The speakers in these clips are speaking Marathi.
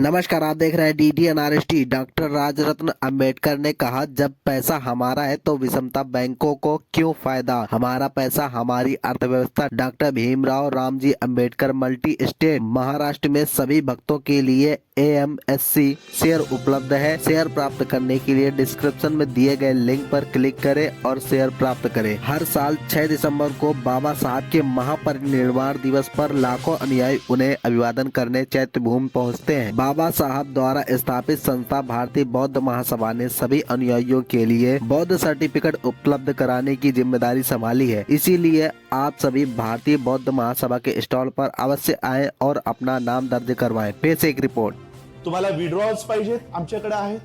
नमस्कार, आप देख रहे हैं DDNRST। डॉक्टर राजरत्न अंबेडकर ने कहा, जब पैसा हमारा है तो विषमता बैंकों को क्यों फायदा। हमारा पैसा हमारी अर्थव्यवस्था। Doctor Bhimrao Ramji Ambedkar multi state Maharashtra में सभी भक्तों के लिए AMSC शेयर उपलब्ध है। शेयर प्राप्त करने के लिए डिस्क्रिप्शन में दिए गए लिंक पर क्लिक करें और शेयर प्राप्त करें। हर साल 6 दिसंबर को बाबा साहब के महापरिनिर्वाण दिवस पर लाखों अनुयायी उन्हें अभिवादन करने चैत्य भूमि पहुँचते हैं। बाबा साहब द्वारा स्थापित संस्था भारतीय बौद्ध महासभा ने सभी अनुयायियों के लिए बौद्ध सर्टिफिकेट उपलब्ध कराने की जिम्मेदारी संभाली है। इसीलिए आप सभी भारतीय बौद्ध महासभा के स्टॉल पर अवश्य आएं और अपना नाम दर्ज करवाएं। पेश एक रिपोर्ट। तुम्हाला विड्रॉल्स पाहिजेत, आमच्याकडे आहेत।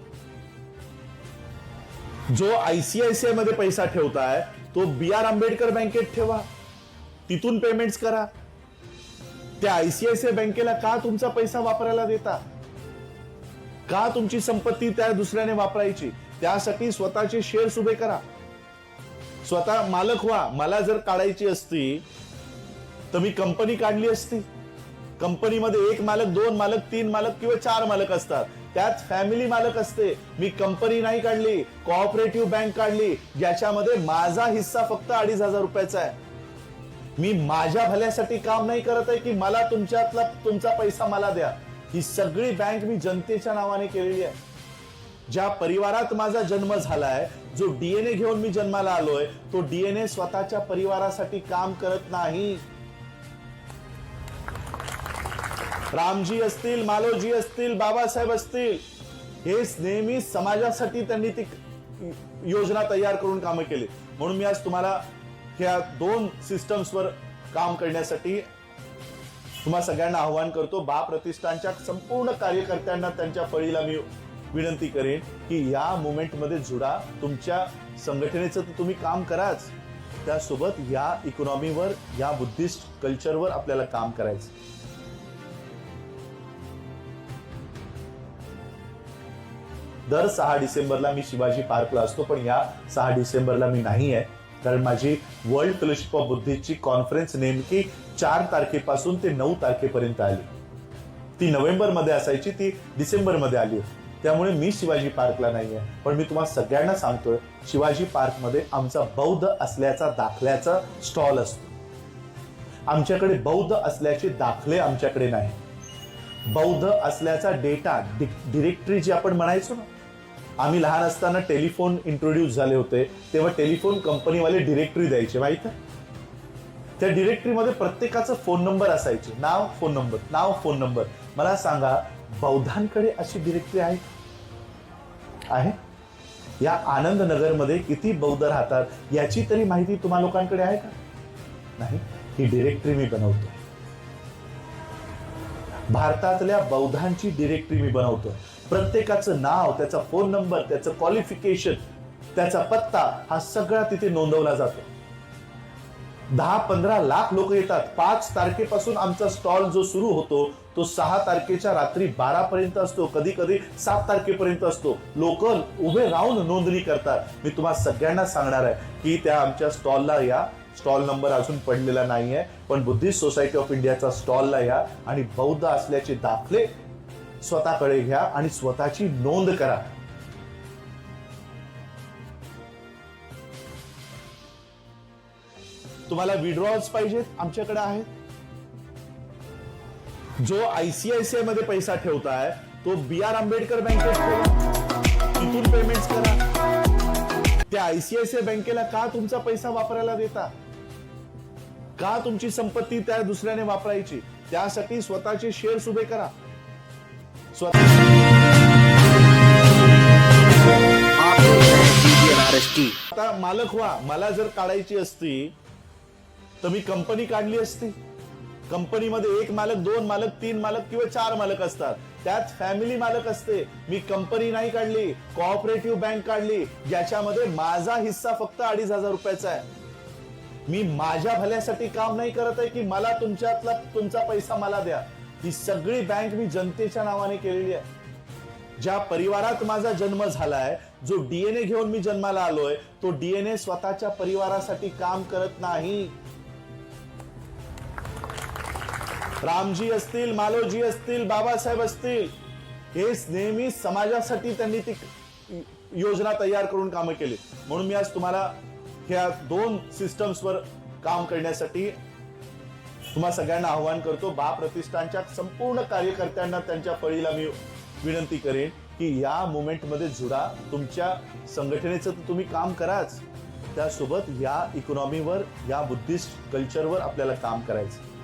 जो ICICI मध्ये पैसा ठेवताय तो BR आंबेडकर बँकेत ठेवा, तिथून पेमेंट्स करा। त्या ICICI बँकेला का तुमचा पैसा वापरायला देता? का तुमची संपत्ती त्या दुसऱ्याने वापरायची? त्यासाठी स्वतःचे शेअर्स उभे करा, स्वतः मालक व्हा। मला जर काढायची असती तर मी कंपनी काढली असती। कंपनीमध्ये 1 मालक, 2 मालक, 3 मालक किंवा 4 मालक असतात, त्यात फॅमिली मालक असते। मी कंपनी नाही काढली, कोऑपरेटिव्ह बँक काढली, ज्याच्यामध्ये माझा हिस्सा फक्त 2,500 रुपयाचा आहे। मी माझ्या भल्यासाठी काम नाही करत आहे की मला तुमचा पैसा मला द्या। ही सगळी बँक मी जनतेच्या नावाने केलेली आहे। ज्या परिवारात माझा जन्म झालाय, जो DNA घेऊन मी जन्माला आलोय, तो DNA स्वतःच्या परिवारासाठी काम करत नाही। रामजी असतील, मालोजी असतील, बाबासाहेब असतील, हे नेहमी समाजासाठी त्यांनी ती योजना तयार करून कामं केली। म्हणून मी आज तुम्हाला ह्या 2 सिस्टम्सवर काम करण्यासाठी तुम्हा सगळ्यांना आव्हान करतो। बा प्रतिष्ठानच्या संपूर्ण कार्यकर्त्यांना, त्यांच्या फळीला मी विनंती करेन की या मुवमेंटमध्ये जुडा। तुमच्या संघटनेचं तर तुम्ही काम कराच, त्यासोबत या इकॉनॉमीवर, या बुद्धिस्ट कल्चरवर आपल्याला काम करायचं। दर 6 डिसेंबरला मी शिवाजी पार्कला असतो, पण या 6 डिसेंबरला मी नाही आहे, कारण माझी वर्ल्ड फेलोशिप ऑफ बुद्धिस्टची कॉन्फरन्स नेमकी 4 तारखेपासून ते 9 तारखेपर्यंत आली। ती नोव्हेंबरमध्ये असायची, ती डिसेंबरमध्ये आली। त्यामुळे मी शिवाजी पार्कला नाही आहे। पण मी तुम्हाला सगळ्यांना सांगतोय, शिवाजी पार्कमध्ये आमचा बौद्ध असल्याचा दाखल्याचा स्टॉल असतो। आमच्याकडे बौद्ध असल्याचे दाखले आमच्याकडे नाही। बौद्ध असल्याचा डेटा, डिरेक्टरी जी आपण म्हणायचो ना, आम्ही लहान असताना टेलिफोन इंट्रोड्यूस झाले होते, तेव्हा टेलिफोन कंपनीवाले डिरेक्टरी द्यायचे, माहिती आहे? त्या डिरेक्टरीमध्ये प्रत्येकाचा फोन नंबर असायचे, नाव, फोन नंबर, नाव, फोन नंबर। मला सांगा, बौद्धांकडे अशी डिरेक्टरी आहे? या आनंद नगरमध्ये किती बौद्ध राहतात याची तरी माहिती तुम्हा लोकांकडे आहे का? नाही। ही डिरेक्टरी मी बनवतो। भारतातल्या बौद्धांची डिरेक्टरी मी बनवतो। प्रत्येकाचं नाव, त्याचा फोन नंबर, त्याचं क्वालिफिकेशन, त्याचा पत्ता, हा सगळा तिथे नोंदवला जातो। 10-15 लाख लोक येतात। 5 तारखेपासून आमचा स्टॉल जो सुरू होतो तो 6 तारखेच्या रात्री 12 पर्यंत असतो, कधी कधी 7 तारखेपर्यंत असतो। लोक उभे राहून नोंदणी करतात। मी तुम्हाला सगळ्यांना सांगणार आहे की त्या आमच्या स्टॉलला या। स्टॉल नंबर अजून पडलेला नाहीये, पण बुद्धिस्ट सोसायटी ऑफ इंडियाचा स्टॉलला या आणि बौद्ध असल्याचे दाखले स्वतःकडे घ्या आणि स्वतःची नोंद करा। तुम्हाला विड्रॉल्स पाहिजेत, आमच्याकडे आहेत। जो ICICI मध्ये पैसा ठेवताय तो BR आंबेडकर बँकेत ठेवा, तिथून पेमेंट्स करा। त्या ICICI बँकेला का तुमचा पैसा वापरायला देता? का तुमची संपत्ती त्या दुसऱ्याने वापरायची? त्यासाठी स्वतःचे शेअर्स उभे करा, आता मालक व्हा। मला जर काढायची असती तर मी कंपनी काढली असती। कंपनीमध्ये 1 मालक, 2 मालक, 3 मालक किंवा 4 मालक असतात, त्यात फॅमिली मालक असते। मी कंपनी नाही काढली, कोऑपरेटिव्ह बँक काढली, ज्याच्यामध्ये माझा हिस्सा फक्त 2,500 रुपयाचा आहे। मी माझ्या भल्यासाठी काम नाही करत आहे की मला तुमचा पैसा मला द्या। ही सगळी बँक मी जनतेच्या नावाने केलेली आहे। ज्या परिवारात माझा जन्म झालाय, जो DNA घेऊन मी जन्माला आलोय, तो DNA स्वतःच्या परिवारासाठी काम करत नाही। रामजी असतील, मालोजी असतील, बाबासाहेब असतील, हे नेहमी समाजासाठी त्यांनी ती योजना तयार करून कामं केली. म्हणून मी आज तुम्हाला ह्या 2 सिस्टम्सवर काम करण्यासाठी तुम्हा सगळ्यांना आवाहन करतो. बा प्रतिष्ठानच्या संपूर्ण कार्यकर्त्यांना त्यांच्या फळीला मी विनंती करेन की या मुवमेंटमध्ये जुडा. तुमच्या संघटनेचं तर तुम्ही काम कराच, त्यासोबत या इकॉनॉमीवर, या बुद्धिस्ट कल्चरवर आपल्याला काम करायचं.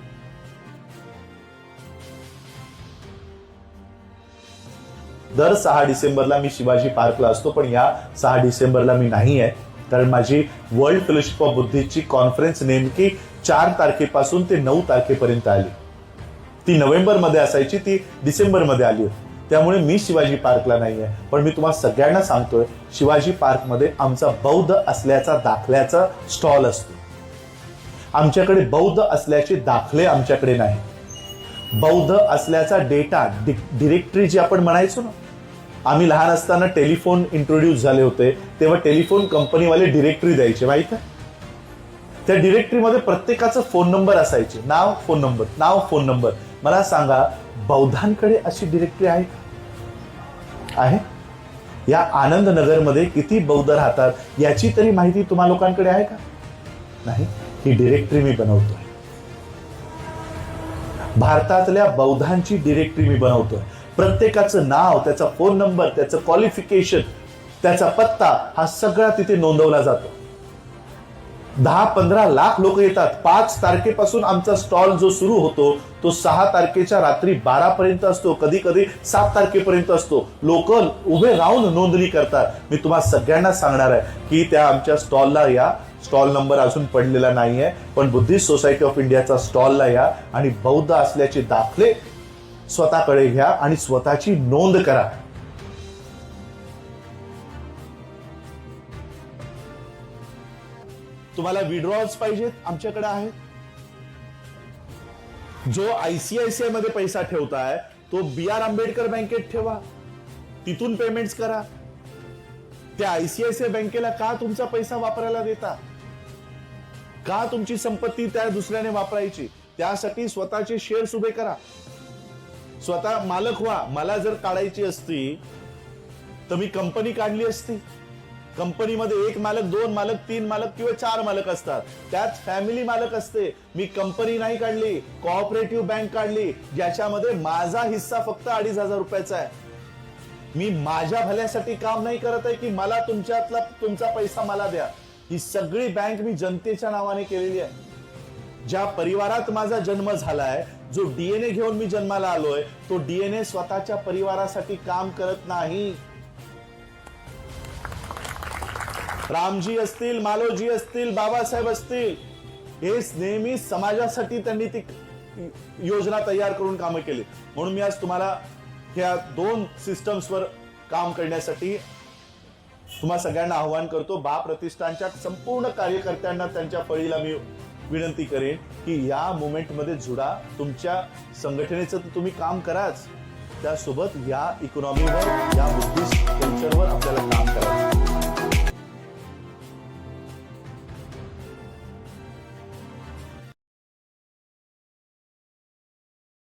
दर 6 डिसेंबरला मी शिवाजी पार्कला असतो, पण या 6 डिसेंबरला मी नाही आहे, कारण माझी वर्ल्ड फेलोशिप ऑफ बुद्धिस्टची कॉन्फरन्स नेमकी 4 तारखेपासून ते 9 तारखेपर्यंत आली. ती नोव्हेंबरमध्ये असायची, ती डिसेंबरमध्ये आली. त्यामुळे मी शिवाजी पार्कला नाही आहे. पण मी तुम्हाला सगळ्यांना सांगतोय, शिवाजी पार्कमध्ये आमचा बौद्ध असल्याचा दाखल्याचा स्टॉल असतो. आमच्याकडे बौद्ध असल्याचे दाखले आमच्याकडे नाही. बौद्ध असल्याचा डेटा, डिरेक्टरी जी आपण म्हणायचो ना, आम्ही लहान असताना टेलिफोन इंट्रोड्यूस झाले होते, तेव्हा टेलिफोन कंपनीवाले डिरेक्टरी द्यायचे, माहित आहे? त्या डिरेक्टरीमध्ये प्रत्येकाचा फोन नंबर असायचे, नाव फोन नंबर, नाव फोन नंबर. मला सांगा, बौद्धांकडे अशी डिरेक्टरी आहे का? आहे? या आनंद नगरमध्ये किती बौद्ध राहतात याची तरी माहिती तुम्हा लोकांकडे आहे का? नाही. ही डिरेक्टरी मी बनवतोय. भारतातल्या बौद्धांची डिरेक्टरी मी बनवतोय. प्रत्येकाचं नाव, त्याचा फोन नंबर, त्याचं क्वालिफिकेशन, त्याचा पत्ता, हा सगळा तिथे नोंदवला जातो. 10-15 लाख लोक येतात. 5 तारखेपासून आमचा स्टॉल जो सुरू होतो तो 6 तारखेच्या रात्री 12 पर्यंत असतो, कधी कधी 7 तारखेपर्यंत असतो. लोक उभे राहून नोंदणी करतात. मी तुम्हाला सगळ्यांना सांगणार आहे की त्या आमच्या स्टॉलला या. स्टॉल नंबर अजून पडलेला नाहीये, पण बुद्धिस्ट सोसायटी ऑफ इंडियाचा स्टॉलला या आणि बौद्ध असल्याचे दाखले स्वतःकडे घ्या आणि स्वतःची नोंद करा. तुम्हाला विड्रॉल्स पाहिजेत, आमच्याकडे आहेत. जो ICICI मध्ये पैसा ठेवताय तो BR आंबेडकर बँकेत ठेवा, तिथून पेमेंट्स करा. त्या ICICI बँकेला का तुमचा पैसा वापरायला देता? का तुमची संपत्ती त्या दुसऱ्याने वापरायची? त्यासाठी स्वतःचे शेअर्स उभे करा, स्वतः मालक व्हा. मला जर काढायची असती तर मी कंपनी काढली असती. कंपनीमध्ये 1 मालक, 2 मालक, 3 मालक किंवा 4 मालक असतात. त्यात फॅमिली मालक असते. मी कंपनी नाही काढली, कोऑपरेटिव्ह बँक काढली, ज्याच्यामध्ये माझा हिस्सा फक्त 2,500 रुपयाचा आहे. मी माझ्या भल्यासाठी काम नाही करत आहे की मला तुमचा पैसा मला द्या. ही सगळी बँक मी जनतेच्या नावाने केलेली आहे. ज्या परिवारात माझा जन्म झालाय, जो DNA घेऊन मी जन्माला आलोय, तो DNA स्वतःच्या परिवारासाठी काम करत नाही. रामजी असतील, मालोजी असतील, बाबासाहेब असतील, हे नेहमी समाजासाठी त्यांनी ती योजना तयार करून कामं केली. म्हणून मी आज तुम्हाला ह्या 2 सिस्टम्सवर काम करण्यासाठी तुम्हा सगळ्यांना आवाहन करतो. बा प्रतिष्ठानच्या संपूर्ण कार्यकर्त्यांना त्यांच्या फळीला मी विनंती करेन की या मुवमेंटमध्ये जुडा. तुमच्या संघटनेचं तर तुम्ही काम कराच, त्यासोबत या इकॉनॉमीवर, या बुद्धिस्ट कल्चरवर आपल्याला काम करायचं.